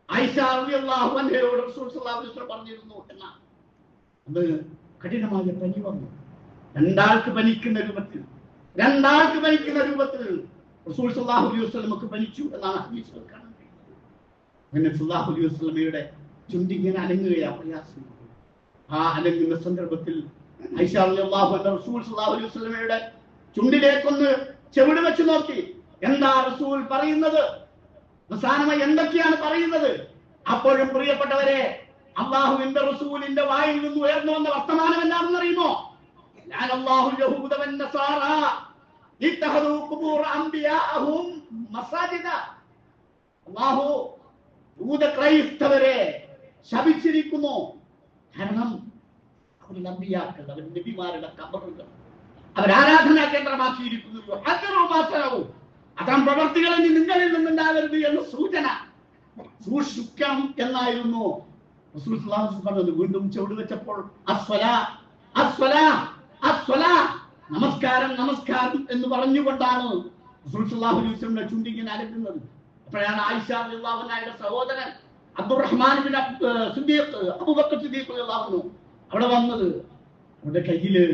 A: ഐഷ റളിയല്ലാഹു അൻഹയോട് റസൂൽ സ്വല്ലല്ലാഹു അലൈഹി വസല്ലം പറഞ്ഞിരുന്നു. എന്നാണ് അത് കഠിനമായ പനി വന്നു. രണ്ടാൾക്ക് പനിക്കുന്ന രൂപത്തിൽ റസൂൽ സ്വല്ലല്ലാഹു അലൈഹി വസല്ലമക്ക് പനിച്ചു എന്നാണ് ഹദീസുകൾ കാണാൻ കഴിയുന്നത്. അങ്ങനെ സ്വല്ലല്ലാഹു അലൈഹി വസല്ലമയുടെ ചുണ്ടിങ്ങനെ അനങ്ങുകയാണ് പ്രയാസം. ആ അനങ്ങുന്ന സന്ദർഭത്തിൽ ഐഷ റളിയല്ലാഹു അൻഹ റസൂൽ സ്വല്ലല്ലാഹു അലൈഹി വസല്ലമയുടെ ചുണ്ടിലേക്കൊന്ന് ചെവിട് വെച്ച് നോക്കി. എന്താ റസൂൽ പറയുന്നത്? അവസാനമായി എന്തൊക്കെയാണ് പറയുന്നത്? അപ്പോഴും പ്രിയപ്പെട്ടവരെ, അല്ലാഹുവിന്റെ റസൂലിന്റെ വായിൽ നിന്ന് ഉയർന്നു വന്ന വർത്തമാനം എന്താണെന്ന് അറിയുമോ? അല്ലാഹു യൂത ക്രൈസ്തവരെ ശപിച്ചിരിക്കുന്നു. കാരണം അവർ നബിയാക്കൾ, അവർ നബിമാരുടെ കബറുകൾ അവർ ആരാധനാ കേന്ദ്രമാക്കിയിരിക്കുന്നു. അത്തരം പ്രവർത്തികളിൽ നിങ്ങളിൽ നിന്നുണ്ടാകരുത് എന്ന് സൂചന സൂക്ഷിക്കണം എന്നായിരുന്നു റസൂൽ സ്വല്ലല്ലാഹു അലൈഹി വസല്ലം. വീണ്ടും ചുവട് വെച്ചപ്പോൾ നമസ്കാരം നമസ്കാരം എന്ന് പറഞ്ഞുകൊണ്ടാണ് റസൂൽ സ്വല്ലല്ലാഹു അലൈഹി വസല്ലം ചുണ്ടിങ്ങനെ അലക്കുന്നത്. അപ്പോഴാണ് ആയിഷ റളിയല്ലാഹു അൻഹയുടെ സഹോദരൻ അബ്ദുറഹ്മാൻ ബിൻ സിദ്ദീഖ്, അബൂബക്കർ സിദ്ദീഖ് റളിയല്ലാഹു അൻഹു അവിടെ വന്നത്. അവരുടെ കയ്യില്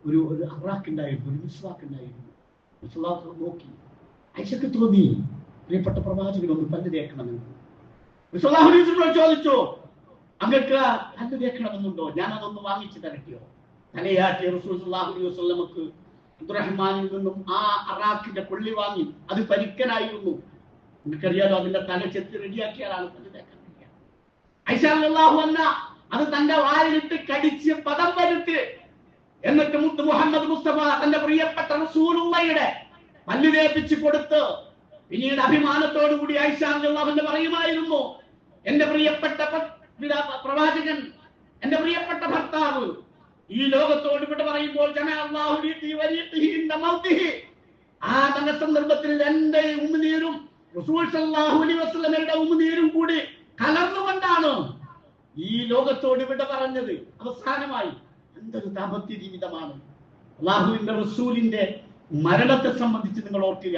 A: ഒരു അറാഖ് ഉണ്ടായിരുന്നു, ഒരു മിസ്വാക്ക് ഉണ്ടായിരുന്നു. നോക്കി ഐഷക്ക് തോന്നി പ്രിയപ്പെട്ട പ്രവാചകൻ ഒന്ന് പല്ല് തേക്കണമെന്ന്. റസൂലുള്ളാഹി അലൈഹി വസല്ലം ചോദിച്ചു, അങ്ങക്ക് പല്ല് തേക്കണമെന്നുണ്ടോ? ഞാൻ അതൊന്ന് വാങ്ങിച്ചു തരട്ടിയോ? തലയാട്ടി റസൂലുള്ളാഹി അലൈഹി വസല്ലമക്ക് അബ്ദുറഹ്മാനിൽ നിന്നും ആ അറാഖിന്റെ കൊള്ളി വാങ്ങി. അത് പരിക്കനായിരുന്നു. നിങ്ങൾക്കറിയാലോ, അതിന്റെ തല ചെത്തി റെഡിയാക്കിയാലാണ് പല്ല് തേക്കാൻ കഴിയുക. ഐഷ റളിയല്ലാഹു അൻഹ അത് തന്റെ വായിലിട്ട് കടിച്ച് പദം വരുത്തി. എന്നിട്ട് മുത്ത് മുഹമ്മദ് മുസ്തഫ തന്റെ പ്രിയപ്പെട്ട റസൂലുള്ളാഹിയുടെ പല്ല് തേപ്പിച്ച് കൊടുത്ത് പിന്നീട് അഭിമാനത്തോടുകൂടി ഐഷ റളിയല്ലാഹു അൻഹ പറയുമായിരുന്നു, എന്റെ പ്രിയപ്പെട്ട പ്രവാചകൻ, എന്റെ പ്രിയപ്പെട്ട ഭർത്താവ് ഈ ലോകത്തോട് ഇവിടെ പറയുമ്പോൾ ആ നല്ല സന്ദർഭത്തിൽ എന്റെ ഉമ്മുനീരും റസൂൽ സല്ലല്ലാഹു അലൈഹി വസല്ലമയുടെ ഉമ്മുനീരും കൂടി കലർന്നുകൊണ്ടാണ് ഈ ലോകത്തോട് ഇവിടെ പറഞ്ഞത്. അവസാനമായി എന്തൊരു ദാമ്പത്യ ജീവിതമാണ്. അല്ലാഹുവിന്റെ റസൂലിന്റെ മരണത്തെ സംബന്ധിച്ച് നിങ്ങൾ ഓർക്കുക.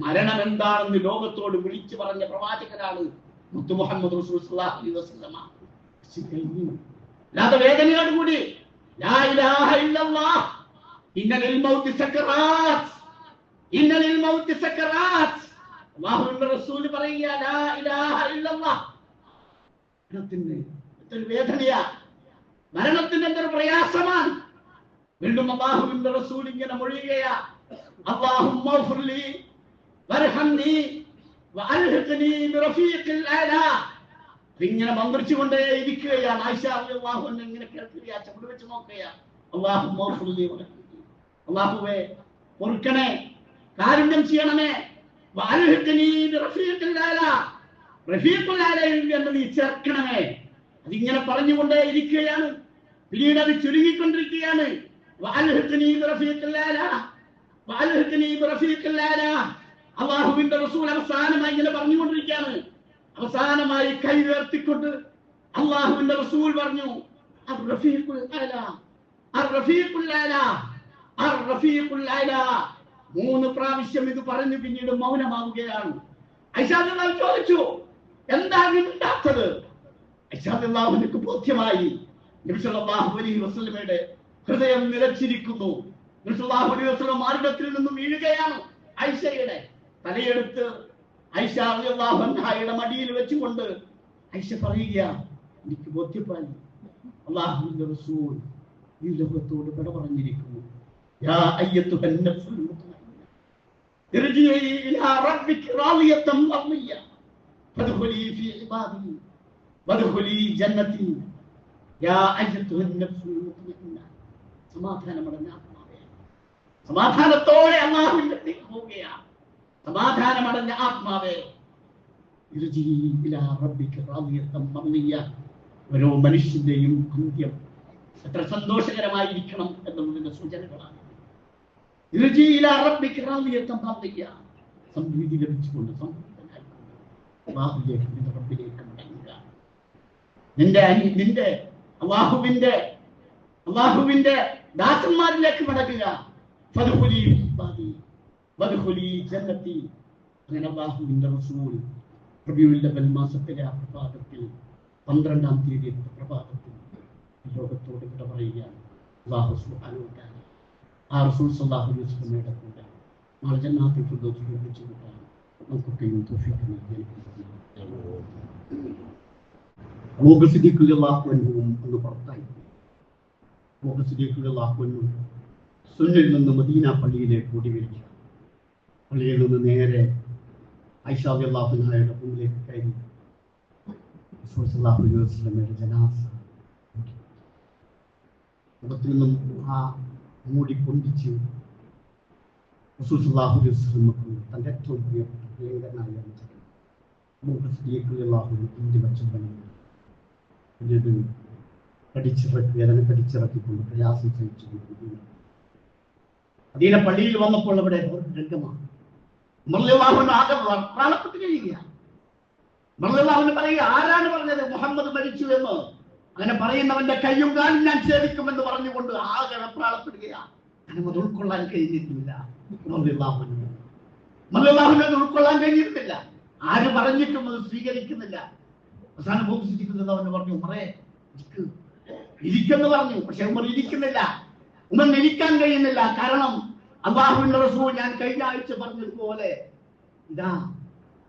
A: മരണം എന്താണെന്ന് ലോകത്തോട് വിളിച്ചു പറഞ്ഞ പ്രവാചകനാണ് മുത്ത് മുഹമ്മദ് റസൂൽ സല്ലല്ലാഹു അലൈഹി വസല്ലമ. വേദനയോടുകൂടി ലാ ഇലാഹ ഇല്ലല്ലാഹ് ഇന്നലിൽ മൗതി സക്കറാത്ത്, ഇന്നലിൽ മൗതി സക്കറാത്ത്. അല്ലാഹുവിന്റെ റസൂൽ പറയുക, ലാ ഇലാഹ ഇല്ലല്ലാഹ്. മരണത്തിന് എന്തൊരു വേദനയാ, മരണത്തിന് എന്തൊരു പ്രയാസമാണ്. വീണ്ടും അല്ലാഹുവിന്റെ റസൂൽ ഇങ്ങനെ മൊഴിയുകയാ, അല്ലാഹുമ്മ ഗ്ഫിർലി വർഹംനി വഅൽഹിഖ്നി ബിറഫീഖിൽ അലാ. ഇങ്ങനെ മന്ത്രിച്ചുകൊണ്ടേ ഇരിക്കുകയാണ്. ആയിഷ റളിയല്ലാഹു അൻഹ ഇങ്ങനെ കേൾക്കുകയാ, ചുവട് വെച്ച് നോക്കുകയാ. അല്ലാഹുമ്മ ഗ്ഫിർലി വർഹംനി, അല്ലാഹുവേ പൊറുക്കണേ, കാരുണ്യം ചെയ്യണമേ. വഅൽഹിഖ്നി ബിറഫീഖിൽ അലാ, റഫീഖുൽ അലയിൽ എന്ന് നീ ചേർക്കണമേ. അതിങ്ങനെ പറഞ്ഞുകൊണ്ടേ ഇരിക്കുകയാണ്. പിന്നീട് അത് ചുരുങ്ങിക്കൊണ്ടിരിക്കുകയാണ്. അള്ളാഹുവിന്റെ റസൂൽ അവസാനമായി ഇങ്ങനെ പറഞ്ഞുകൊണ്ടിരിക്കുകയാണ്. അവസാനമായി കൈ ഉയർത്തിക്കൊണ്ട് അള്ളാഹുവിന്റെ റസൂൽ പറഞ്ഞു, അർ-റഫീഖുൽ അഅ്ലാ, അർ-റഫീഖുൽ അഅ്ലാ, അർ-റഫീഖുൽ അഅ്ലാ. 3 പ്രാവശ്യം ഇത് പറഞ്ഞു പിന്നീട് മൗനമാവുകയാണ്. ആയിഷ റളിയല്ലാഹു ചോദിച്ചു, എന്താണ് ഉണ്ടാത്തത്? ആയിഷ റളിയല്ലാഹുവിനക്ക് ബോധ്യമായി നബി സല്ലല്ലാഹു അലൈഹി വസല്ലമയുടെ ഹൃദയം നിലച്ചിരിക്കുന്നു. നബി സല്ലല്ലാഹു അലൈഹി വസല്ലം മാർഗ്ഗത്തിൽ നിന്നും വീഴുകയാണ്. ആയിഷയുടെ തലയെടുത്ത് ആയിഷ റളിയല്ലാഹു അൻഹയുടെ മടിയിൽ വെച്ചുകൊണ്ട് ആയിഷ പറയുകയാണ്, എനിക്ക് ബോധ്യമായി അല്ലാഹുവിന്റെ റസൂൽ ഈ ലോകത്തോട് വിട പറഞ്ഞിരിക്കുന്നു. യാ അയ്യത്തുഹൻ നഫ്സുൽ മുത്മഇന്ന ഇർജിഇ ഇലാ റബ്ബിക റാദിയതൻ മർദിയ ഫദ്ഖുലി ഫീ ഇബാദി വദ്ഖുലി ജന്നതി. യാ അയ്യത്തുഹൻ നഫ്സുൽ മുത്മഇന്ന, സമാധാനമടഞ്ഞ ആത്മാവേ, സമാധാനത്തോടെ അല്ലാഹുവിന്റെ അടുത്തേക്ക് പോവുകയാണ്. സമാധാനമടഞ്ഞ ആത്മാവേ, ഇർജിഇ ഇലാ റബ്ബിക റാദിയതൻ മർദിയ. ഓരോ മനുഷ്യന്റെയും അന്ത്യം എത്ര സന്തോഷകരമായിരിക്കണം എന്നുള്ളതിന്റെ സൂചനകളാണ്. സംതൃപ്തി ലഭിച്ചുകൊണ്ട് സംതൃപ്തനായിക്കൊണ്ട് റബ്ബിലേക്ക് മടങ്ങുക. നിന്റെ അള്ളാഹുവിന്റെ ദാസന്മാരിലേക്ക് മടങ്ങുക. അങ്ങനെ അള്ളാഹുവിന്റെ റസൂൽ റബീഉൽ അവ്വൽ മാസത്തിലെ ആ പ്രഭാതത്തിൽ 12-ാം തീയതി പ്രഭാതത്തിൽ ലോകത്തോട് വിട പറയുകയാണ്. അല്ലാഹു സുബ്ഹാനഹു വ തആല ആ റസൂൽ സല്ലല്ലാഹു അലൈഹി വസല്ലമയുടെ കൂടെ നാളെ ജന്നാത്തുൽ ഫിർദൗസിൽ ഒരുമിച്ച് കൂട്ടാൻ നമുക്കൊക്കെയും തൗഫീഖ് നൽകി. അബൂബക്കർ സിദ്ദീഖ് റളിയല്ലാഹു അൻഹു അന്ന് പുറത്തായി. അബൂബക്കർ സിദ്ദീഖ് റളിയല്ലാഹു അൻഹു സുന്നയിൽ നിന്ന് മദീന പള്ളിയിലേക്ക് ഓടി വരിക. പള്ളിയിൽ നിന്ന് നേരെ ആയിഷ റളിയല്ലാഹു അൻഹയുടെ റൂമിലേക്ക് കയറി റസൂൽ സല്ലല്ലാഹു അലൈഹി വസല്ലമയുടെ ജനാസ മുഖത്തിൽ നിന്നും ആ മൂടി പൊന്തിച്ച് റസൂൽ സല്ലല്ലാഹു അലൈഹി വസല്ലമക്ക് തന്റെ ഏറ്റവും പ്രിയപ്പെട്ട പ്രിയങ്കരനായ അബൂബക്കർ സിദ്ദീഖ് റളിയല്ലാഹു അൻഹു ഇന്ത്യ വച്ചവനാണ്. പിന്നീട് വേദന കടിച്ചിറക്കിക്കൊണ്ട് പ്രയാസം സഹിച്ചു മദീന പള്ളിയിൽ വന്നപ്പോൾ അവിടെ രംഗമാണ്. ആകെ പ്രാണപ്പെട്ട് കഴിയുകയാണ്. പറയുക, ആരാണ് പറഞ്ഞത് മുഹമ്മദ് മരിച്ചു എന്ന്? അങ്ങനെ പറയുന്നവന്റെ കയ്യും കാലും ഞാൻ സേവിക്കുമെന്ന് പറഞ്ഞുകൊണ്ട് ആകെ വെപ്രാളപ്പെടുകയാണ്. അത് ഉൾക്കൊള്ളാൻ കഴിഞ്ഞിരുന്നില്ല. ഉൾക്കൊള്ളാൻ കഴിഞ്ഞിരുന്നില്ല. ആര് പറഞ്ഞിട്ടും അത് സ്വീകരിക്കുന്നില്ല. അവസാനം അവന് പറഞ്ഞു, ഉമറേ ഇരിക്കെന്ന് പറഞ്ഞു. പക്ഷെ ഉമർ ഇരിക്കുന്നില്ല. ഉമർ ഇരിക്കാൻ കഴിയുന്നില്ല. കാരണം അല്ലാഹുവിന്റെ റസൂൽ ഞാൻ കഴിഞ്ഞ ആഴ്ച പറഞ്ഞതുപോലെ ഇതാ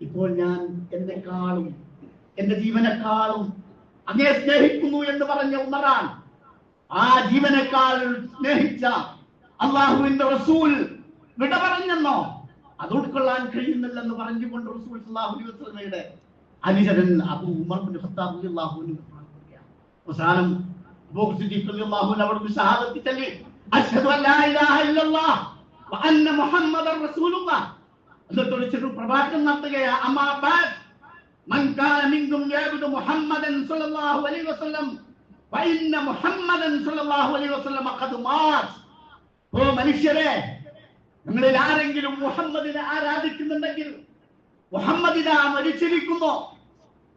A: ഇപ്പോൾ ഞാൻ എന്നെക്കാളും എന്റെ ജീവനെക്കാളും അങ്ങേ സ്നേഹിക്കുന്നു എന്ന് പറഞ്ഞ ഉമറാണ്. ആ ജീവനേക്കാൾ സ്നേഹിച്ച അല്ലാഹുവിന്റെ റസൂൽ വിട പറഞ്ഞെന്നോ അത് ഉൾക്കൊള്ളാൻ കഴിയുന്നില്ലെന്ന് പറഞ്ഞുകൊണ്ട് റസൂൽ സല്ലല്ലാഹു അലൈഹി വസല്ലമയുടെ അനുചരൻ അബൂ ഉമർ ഇബ്നു ഖത്താബ് റളിയല്ലാഹു അൻഹു അവസാനം അബൂബക്കർ സിദ്ദീഖ് റളിയല്ലാഹു അൻഹു അവിടെ ഷഹാദത്ത് ചൊല്ലി, അശ്ഹദു അല്ലാ ഇലാഹ ഇല്ലല്ലാഹ് വ അന്ന മുഹമ്മദർ റസൂലുള്ളാഹ് എന്നിട്ട് പ്രഭാഷണം നടത്തുകയാണ്. അമ്മാ ബഅദ് മൻ കാന മിൻകും യഅബുദു മുഹമ്മദൻ സ്വല്ലല്ലാഹു അലൈഹി വസല്ലം വ ഇന്ന മുഹമ്മദൻ സ്വല്ലല്ലാഹു അലൈഹി വസല്ലം ഖദ് മാത്. ഓ മനുഷ്യരെ, നിങ്ങളിൽ ആരെങ്കിലും മുഹമ്മദിനെ ആരാധിക്കുന്നുണ്ടെങ്കിൽ മുഹമ്മദിനെ മരിച്ചിരിക്കുന്നു,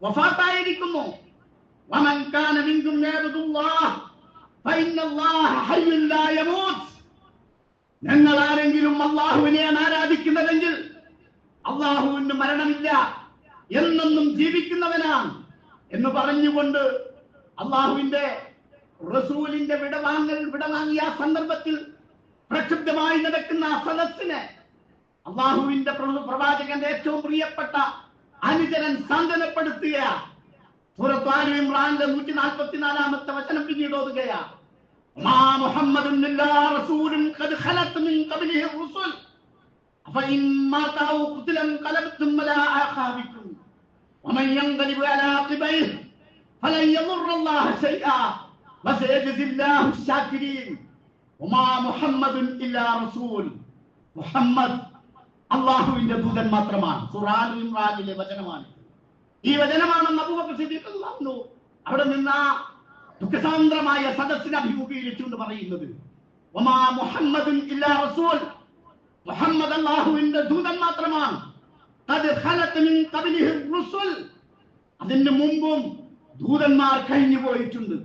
A: വഫാത്തായിരിക്കുന്നു. വമൻ കാന മിൻകും യഅബുദുല്ലാഹ് ഫഇന്നല്ലാഹ ഹയ്യുൻ ലാ യമൂത്ത്. നിങ്ങൾ ആരെങ്കിലും അല്ലാഹുവിനെ ആരാധിക്കുന്നതെങ്കിൽ അല്ലാഹുവിന് മരണമില്ല, എന്നെന്നും ജീവിക്കുന്നവനാണ് എന്ന് പറഞ്ഞുകൊണ്ട് അല്ലാഹുവിന്റെ റസൂലിന്റെ വിടവാങ്ങിയ സന്ദർഭത്തിൽ പ്രക്ഷുബ്ധമായി നടക്കുന്ന സദസ്സിനെ അല്ലാഹുവിന്റെ പ്രവാചകന്റെ ഏറ്റവും പ്രിയപ്പെട്ട അനുചരൻ സാന്ത്വനപ്പെടുത്തുകയാണ്. സൂറത്ത് ആലി ഇംറാനിലെ 144-ാമത്തെ വചനം പിന്നീട് ഓതുകയാണ്. മാ മുഹമ്മദുൻ ഇല്ലാ റസൂലുൻ ഖദ് ഖലത് മിൻ ഖബ്ലിഹി റുസുൽ അഫഇൻ മാത ഔ ഖുതില ഖലബ്തും അലാ അഖാബിക്കും വമൻ യൻഖലിബ് അലാ അഖിബൈഹി ഫലൻ യദുറല്ലാഹ ശൈആ വസയജ്സില്ലാഹു ശാകിരീൻ. വമാ മുഹമ്മദുൻ ഇല്ലാ റസൂൽ. മുഹമ്മദ് അല്ലാഹുവിന്റെ ദൂതൻ മാത്രമാണ്. സൂറ ആലി ഇംറാനിലെ വചനമാണ്. ഈ വചനമാണ് അബൂബക്കർ സിദ്ദീഖ് റളിയല്ലാഹു അൻഹു അവിടെ നിന്ന് ദുഃഖസാന്ദ്രമായ സദസ്സിനെ അഭിമുഖീകരിച്ചുകൊണ്ട് പറയുന്നത്. വമാ മുഹമ്മദുൻ ഇല്ലാ റസൂൽ. മുഹമ്മദ് അല്ലാഹുവിന്റെ ദൂതൻ മാത്രമാണ്. ഖദ് ഖലത് മിൻ ഖബ്ലിഹി റുസുൽ, അതിന് മുമ്പും ദൂതന്മാർ കഴിഞ്ഞു പോയിട്ടുണ്ട്.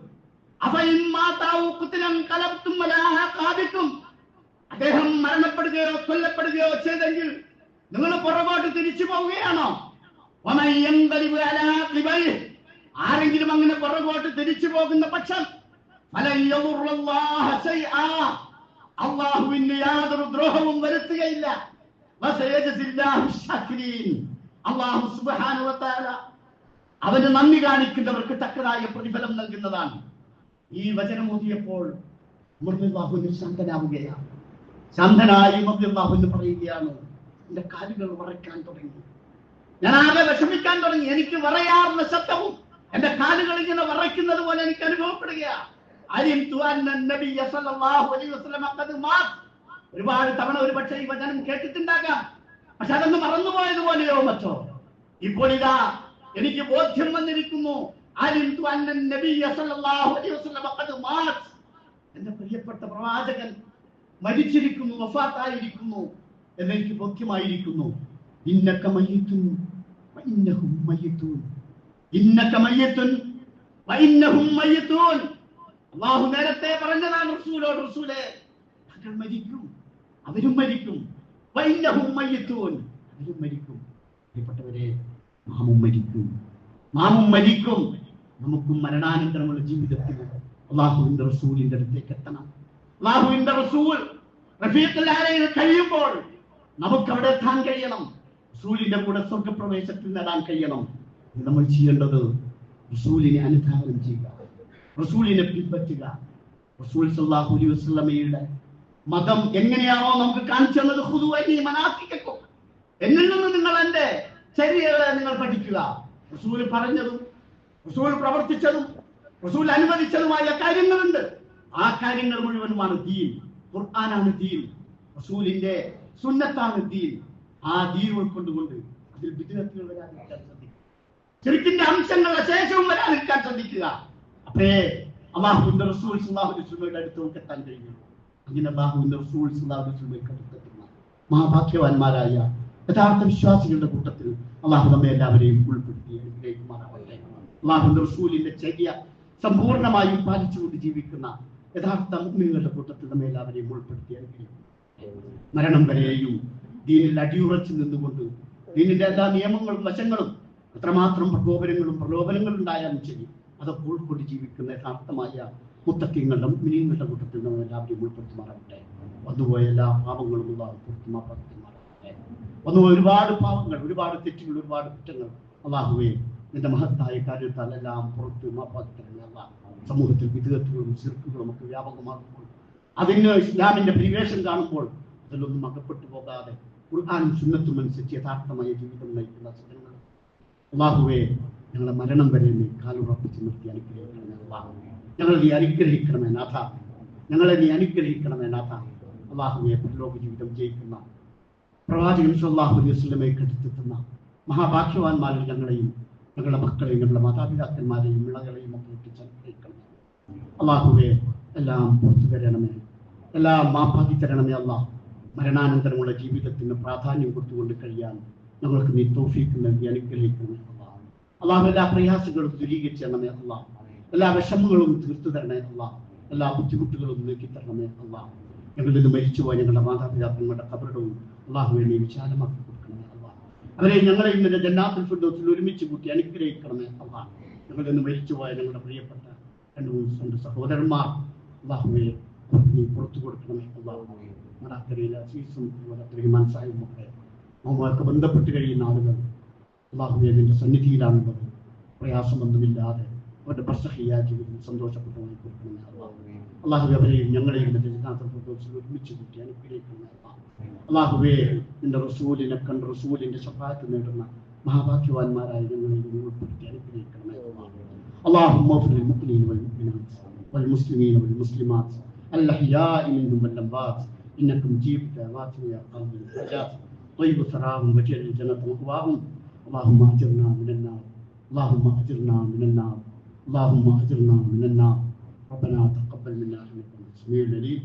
A: അദ്ദേഹം മരണപ്പെടുകയോ കൊല്ലപ്പെടുകയോ ചെയ്തെങ്കിൽ നിങ്ങൾ പുറകോട്ട് തിരിച്ചു പോവുകയാണോ? ആരെങ്കിലും അങ്ങനെ പുറകോട്ട് തിരിച്ചു പോകുന്ന പക്ഷം അള്ളാഹുവിന് യാതൊരു ദ്രോഹവും വരുത്തുകയില്ല. അള്ളാഹു സുബ്ഹാനഹു വ തആല അവന് നന്ദി കാണിക്കുന്നവർക്ക് തക്കതായ പ്രതിഫലം നൽകുന്നതാണ്. ഈ വചനം ഓതിയപ്പോൾ മുർദില്ലാഹുവിന് ശാന്തനാവുകയാണ്. ശാന്തനായി മുർദില്ലാഹുവിന് പറയുകയാണ്, എന്റെ കാലുകൾ വിറയ്ക്കാൻ തുടങ്ങി, ഞാൻ ആകെ വിഷമിക്കാൻ തുടങ്ങി. എനിക്ക് വിറയാറുന്ന ശബ്ദവും എന്റെ കാലുകൾ ഇങ്ങനെ വിറയ്ക്കുന്നത് പോലെ എനിക്ക് അനുഭവപ്പെടുകയാണ്. ഒരുപാട് തവണ ഒരു പക്ഷേ ഈ വചനം കേട്ടിട്ടുണ്ടാകാം, പക്ഷെ അതൊന്ന് മറന്നുപോയതുപോലെയോ മറ്റോ. ഇപ്പോൾ ഇതാ എനിക്ക് ബോധ്യം വന്നിരിക്കുന്നു. എന്റെ പ്രിയപ്പെട്ട പ്രവാചകൻ മരിച്ചിരിക്കുന്നു, വഫാത്തായിരിക്കുന്നു എന്നെനിക്ക് ബോധ്യമായിരിക്കുന്നു. ഇന്നക മയ്യിത്തുൻ വഇന്നഹും മയ്യിത്തൂൻ, ഇന്നക മയ്യിത്തുൻ വഇന്നഹും മയ്യിത്തൂൻ. അല്ലാഹു നേരത്തെ പറഞ്ഞതാണ് റസൂലോട്, റസൂലേ താങ്കൾ മരിക്കും, അവരും മരിക്കും. വഇന്നഹും മയ്യിത്തൂൻ, അവരും മരിക്കും. പ്രിയപ്പെട്ടവരെ, നാമും മരിക്കും, നാമും മരിക്കും. നമുക്കും മരണാനന്തരമുള്ള ജീവിതത്തിൽ അല്ലാഹുവിന്റെ റസൂലിന്റെ അടുത്തേക്ക് എത്തണം. അല്ലാഹുവിന്റെ റസൂൽ റഫീഖുൽ അലയിൽ കഴിയുമ്പോൾ നമുക്ക് അവിടെ എത്താൻ കഴിയണം. റസൂലിന്റെ കൂടെ സ്വർഗപ്രവേശത്തിൽ നേടാൻ കഴിയണം. നമ്മൾ ചെയ്യേണ്ടത് റസൂലിനെ അനുധാവനം ചെയ്യുക, റസൂലിനെ പിൻപറ്റുക. റസൂൽ സല്ലല്ലാഹു അലൈഹി വസല്ലമയുടെ മതം എങ്ങനെയാണോ നമുക്ക് കാണിച്ചു തന്നത്, ഖുദൂഅനി മനാസികക്കും, എന്നിൽ നിന്ന് നിങ്ങൾ എന്റെ ചര്യകളെ നിങ്ങൾ പഠിക്കുക. റസൂൽ പറഞ്ഞതും റസൂൽ പ്രവർത്തിച്ചതും റസൂൽ അനുവദിച്ചതുമായ കാര്യങ്ങളുണ്ട്. ആ കാര്യങ്ങൾ മുഴുവനുമാണ് ദീൻ. ഖുർആനാണ് ദീൻ, റസൂലിന്റെ സുന്നത്താണ് ദീൻ. ആ ദീൻ ഉൾക്കൊണ്ടുകൊണ്ട് അതിൽ ബിദ്അത്തുകൾ വരാതിരിക്കാൻ ശ്രദ്ധിക്കുക, ശിർക്കിന്റെ അംശങ്ങളുടെ ശേഷവും വരാതിരിക്കാൻ ശ്രദ്ധിക്കുക. അപ്പേ അല്ലാഹുവിന്റെ റസൂൽ സല്ലല്ലാഹു അലൈഹി വസല്ലമയുടെ അടുത്തേക്ക് എത്താൻ കഴിയും. അങ്ങനെ അല്ലാഹുവിന്റെ റസൂൽ സല്ലല്ലാഹു അലൈഹി വസല്ലമയുടെ അടുത്തെത്തുന്ന മഹാഭാഗ്യവാന്മാരായ യഥാർത്ഥ വിശ്വാസികളുടെ കൂട്ടത്തിൽ അല്ലാഹു നമ്മെ എല്ലാവരെയും ഉൾപ്പെടുത്തി അനുഗ്രഹിക്കുമാറാവട്ടെ. അല്ലാഹുവിന്റെ റസൂലിന്റെ ചര്യ സമ്പൂർണ്ണമായും പാലിച്ചുകൊണ്ട് ജീവിക്കുന്ന യഥാർത്ഥ മുഅ്മിനീങ്ങളുടെ കൂട്ടത്തിൽ നമ്മെ എല്ലാവരെയും ഉൾപ്പെടുത്തി അനുഗ്രഹിക്കും. മരണം വരെയും ദീനിൽ അടിയുറച്ചു നിന്നുകൊണ്ട് ദീനിന്റെ എല്ലാ നിയമങ്ങളും വശങ്ങളും എത്രമാത്രം പ്രലോഭനങ്ങളും ഉണ്ടായാലും ശരി, അതൊക്കെ ഉൾക്കൊണ്ട് ജീവിക്കുന്ന യഥാർത്ഥമായ മുത്തഖീങ്ങളുടെ മുഅ്മിനീങ്ങളുടെ കൂട്ടത്തിൽ നമ്മെ എല്ലാവരെയും ഉൾപ്പെടുത്തുമാറാവട്ടെ. വന്നുപോയ എല്ലാ പാപങ്ങളും അല്ലാഹു പുറത്തുമാറാവട്ടെ. വന്നുപോയ ഒരുപാട് പാപങ്ങൾ, ഒരുപാട് തെറ്റുകൾ, ഒരുപാട് കുറ്റങ്ങൾ അല്ലാഹുവേ നിന്റെ മഹത്തായ കാര്യത്താൽ എല്ലാം പുറത്ത് മാപ്പാക്കി തരണമേ അല്ലാഹ്. സമൂഹത്തിൽ വിദ്അത്തുകളും ശിർക്കുകളും ഒക്കെ വ്യാപകമാകുമ്പോൾ അതിന് ഇസ്ലാമിന്റെ പരിവേഷം കാണുമ്പോൾ അതിലൊന്നും അകപ്പെട്ടു പോകാതെ ഖുർആനും സുന്നത്തും അനുസരിച്ച് യഥാർത്ഥമായ ജീവിതം നയിക്കുന്ന സജ്ജനങ്ങൾ അല്ലാഹുവേ, ഞങ്ങളെ മരണം വരെ നീ കാലുറപ്പിച്ച് നിർത്തി അനുഗ്രഹിക്കണമേ അല്ലാഹുവേ. ഞങ്ങളെ നീ അനുഗ്രഹിക്കണമേ നാഥ, ഞങ്ങളെ നീ അനുഗ്രഹിക്കണമേ നാഥ. അല്ലാഹുവേ, പരലോക ജീവിതം ജയിക്കുന്ന പ്രവാചകൻ സല്ലല്ലാഹു അലൈഹി വസല്ലമയെ കണ്ടെത്തുന്ന മഹാഭാഗ്യവാന്മാരിൽ ഞങ്ങളെയും ഞങ്ങളുടെ മക്കളെയും ഞങ്ങളുടെ മാതാപിതാക്കന്മാരെയും ഇളകളെയും ഒക്കെ എത്തിച്ച് അനുഗ്രഹിക്കണമേ അല്ലാഹുവേ. എല്ലാം പുറത്തു തരണമേ, എല്ലാം മാപ്പാക്കി തരണമേ അല്ലാഹ്. മരണാനന്തരമുള്ള ജീവിതത്തിന് പ്രാധാന്യം കൊടുത്തുകൊണ്ട് കഴിയാൻ ഞങ്ങൾക്ക് നീ തൗഫീഖ് നൽകി അനുഗ്രഹിക്കണമേ അല്ലാഹ്. അല്ലാഹു എല്ലാ പ്രയാസങ്ങളും ദൂരീകരിച്ച് തരണമേ അല്ലാഹ്. എല്ലാ വിഷമങ്ങളും തീർത്തു തരണമേ അല്ലാഹ്. എല്ലാ ബുദ്ധിമുട്ടുകളും നീക്കി തരണമേ അല്ലാഹ്. ഞങ്ങളിൽ നിന്ന് മരിച്ചുപോയ ഞങ്ങളുടെ മാതാപിതാക്കളുടെ ഖബറും അല്ലാഹുവേ നീ വിശാലമാക്കി കൊടുക്കണമേ അല്ലാഹ്. അവരെ ഞങ്ങളെ ഇന്നലെ ജന്നാത്തുൽ ഫിർദൗസിൽ ഒരുമിച്ച് കൂട്ടി അനുഗ്രഹിക്കണമേ അല്ലാഹ്. ഞങ്ങളിൽ നിന്ന് മരിച്ചുപോയ ഞങ്ങളുടെ പ്രിയപ്പെട്ട രണ്ട് സഹോദരന്മാർ അല്ലാഹുവേ നീ പുറത്തു കൊടുക്കണമേ അല്ലാഹ്. മറാക്കരയിലെ അസീസും റഹ്മാൻ സാഹിബും ഒക്കെ നമ്മൾക്ക് ബന്ധപ്പെട്ട് കഴിയുന്ന ആളുകൾ അല്ലാഹുവേ നിന്റെ സന്നിധിയിലാണുള്ളത്. പ്രയാസമൊന്നുമില്ലാതെ അവരുടെ ബർസഖിയ ജീവിതം സന്തോഷപ്പെട്ടതായി കൊടുക്കണമേ അല്ലാഹ്. അല്ലാഹുവേ അവരെയും ഞങ്ങളെയും നിന്റെ ജന്നാത്തുൽ ഫിർദൗസിൽ ഒരുമിച്ച് കൂട്ടി അനുഗ്രഹിക്കണമേ അല്ലാഹ്. അല്ലാഹുവേ നിന്റെ റസൂലിനെ കണ്ട് റസൂലിന്റെ ശഫാഅത്ത് നേടുന്ന മഹാഭാഗ്യവാന്മാരായ ഞങ്ങളെയും ഉൾപ്പെടുത്തി അനുഗ്രഹിക്കണമേ അല്ലാഹ്. اللهم اغفر للمؤمنين والمؤمنات والمسلمين والمسلمات الأحياء منهم والأموات إنك مجيب دعوات يا قلب الحاجات طيب ثراهم وجعل الجنة مأواهم. اللهم أجرنا من النار، اللهم أجرنا من النار، اللهم أجرنا من النار. ربنا تقبل منا إنك أنت السميع العليم.